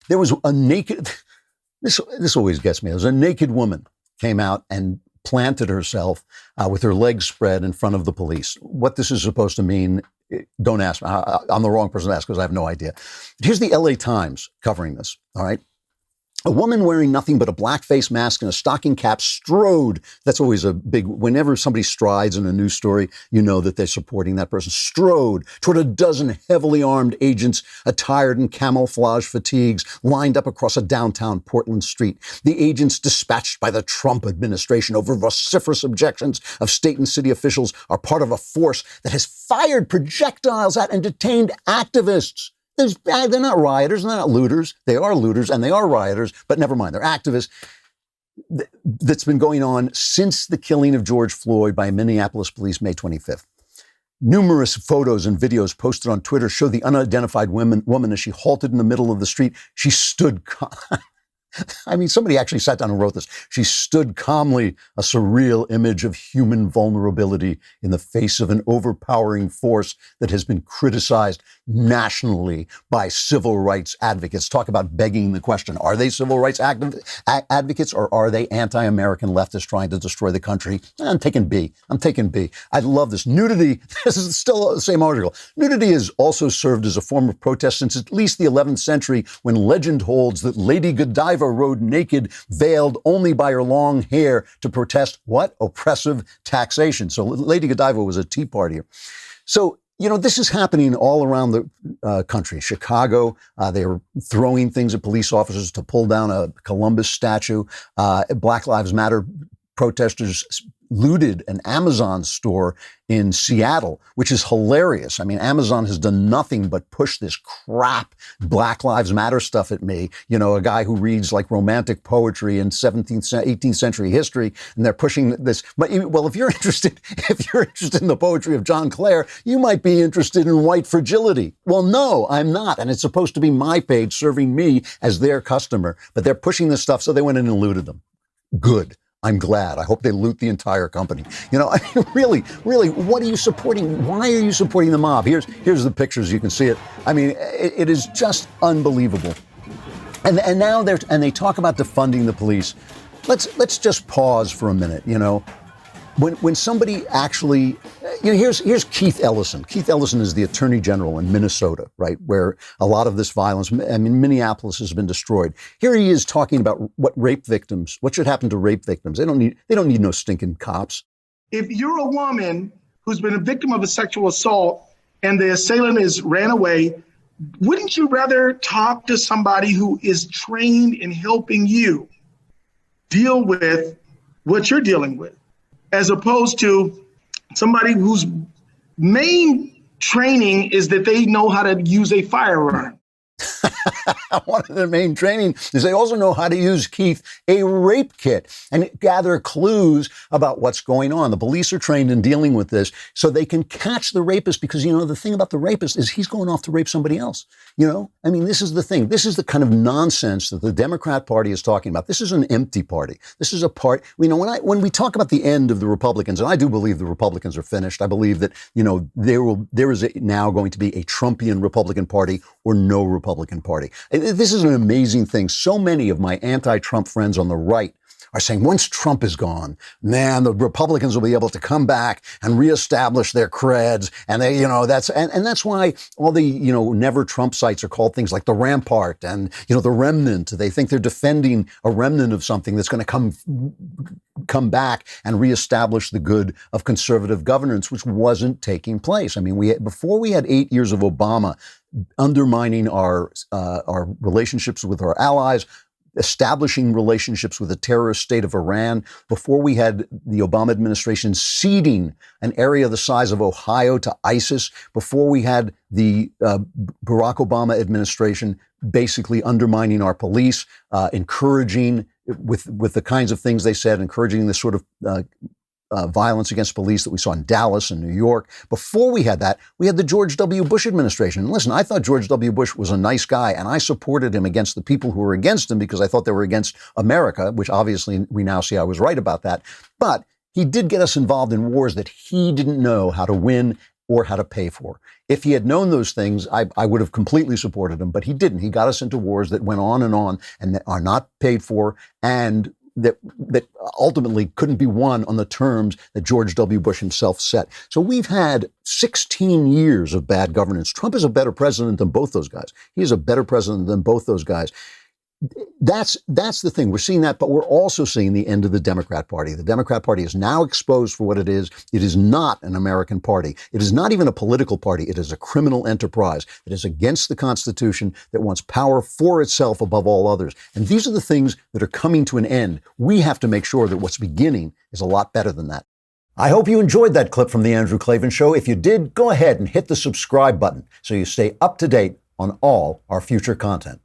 There was a naked, this always gets me. There was a naked woman came out and planted herself with her legs spread in front of the police. What this is supposed to mean, don't ask me. I'm the wrong person to ask because I have no idea. Here's the LA Times covering this, all right? A woman wearing nothing but a black face mask and a stocking cap strode. That's always a big, whenever somebody strides in a news story, you know that they're supporting that person. Strode toward a dozen heavily armed agents attired in camouflage fatigues lined up across a downtown Portland street. The agents dispatched by the Trump administration over vociferous objections of state and city officials are part of a force that has fired projectiles at and detained activists. They're not rioters, they're not looters. They are looters and they are rioters, but never mind, they're activists. That's been going on since the killing of George Floyd by Minneapolis police May 25th. Numerous photos and videos posted on Twitter show the unidentified woman as she halted in the middle of the street. She stood I mean, somebody actually sat down and wrote this. She stood calmly, a surreal image of human vulnerability in the face of an overpowering force that has been criticized nationally by civil rights advocates. Talk about begging the question. Are they civil rights advocates or are they anti-American leftists trying to destroy the country? I'm taking B. I love this. Nudity, this is still the same article. Nudity has also served as a form of protest since at least the 11th century, when legend holds that Lady Godiva rode naked, veiled only by her long hair to protest what? Oppressive taxation. So Lady Godiva was a Tea Partier. So, you know, this is happening all around the country. Chicago, they were throwing things at police officers to pull down a Columbus statue. Black Lives Matter protesters looted an Amazon store in Seattle, which is hilarious. I mean, Amazon has done nothing but push this crap Black Lives Matter stuff at me. You know, a guy who reads like romantic poetry in 18th century history, and they're pushing this. But, well, if you're interested in the poetry of John Clare, you might be interested in white fragility. Well, no, I'm not. And it's supposed to be my page serving me as their customer. But they're pushing this stuff, so they went in and looted them. Good. I'm glad. I hope they loot the entire company. You know, I mean, really, what are you supporting? Why are you supporting the mob? Here's the pictures. You can see it. I mean, it is just unbelievable. And now they talk about defunding the police. Let's just pause for a minute. You know, when somebody actually, you know, here's Keith Ellison. Keith Ellison is the Attorney General in Minnesota, right, where a lot of this violence, I mean, Minneapolis has been destroyed. Here he is talking about what should happen to rape victims. They don't need no stinking cops. If you're a woman who's been a victim of a sexual assault and the assailant ran away, wouldn't you rather talk to somebody who is trained in helping you deal with what you're dealing with, as opposed to somebody whose main training is that they know how to use a firearm? One of their main training is they also know how to use, Keith, a rape kit and gather clues about what's going on. The police are trained in dealing with this so they can catch the rapist, because, you know, the thing about the rapist is he's going off to rape somebody else. You know, I mean, this is the thing. This is the kind of nonsense that the Democrat Party is talking about. This is an empty party. This is a part, you know, when we talk about the end of the Republicans, and I do believe the Republicans are finished. I believe that, you know, there is now going to be a Trumpian Republican Party or no Republican Party. This is an amazing thing. So many of my anti-Trump friends on the right are saying once Trump is gone, man, the Republicans will be able to come back and reestablish their creds. And they, you know, that's why all the, you know, never Trump sites are called things like the Rampart and, you know, the Remnant. They think they're defending a remnant of something that's going to come back and reestablish the good of conservative governance, which wasn't taking place. I mean, before we had 8 years of Obama undermining our relationships with our allies, establishing relationships with the terrorist state of Iran, before we had the Obama administration ceding an area the size of Ohio to ISIS, before we had the Barack Obama administration basically undermining our police, encouraging with the kinds of things they said, encouraging this sort of violence against police that we saw in Dallas and New York. Before we had that, we had the George W. Bush administration. And listen, I thought George W. Bush was a nice guy, and I supported him against the people who were against him because I thought they were against America, which obviously we now see I was right about that. But he did get us involved in wars that he didn't know how to win or how to pay for. If he had known those things, I would have completely supported him, but he didn't. He got us into wars that went on and that are not paid for, and that ultimately couldn't be won on the terms that George W. Bush himself set. So we've had 16 years of bad governance. Trump is a better president than both those guys. He is a better president than both those guys. That's the thing. We're seeing that, but we're also seeing the end of the Democrat Party. The Democrat Party is now exposed for what it is. It is not an American party. It is not even a political party. It is a criminal enterprise that is against the Constitution, that wants power for itself above all others. And these are the things that are coming to an end. We have to make sure that what's beginning is a lot better than that. I hope you enjoyed that clip from The Andrew Klavan Show. If you did, go ahead and hit the subscribe button so you stay up to date on all our future content.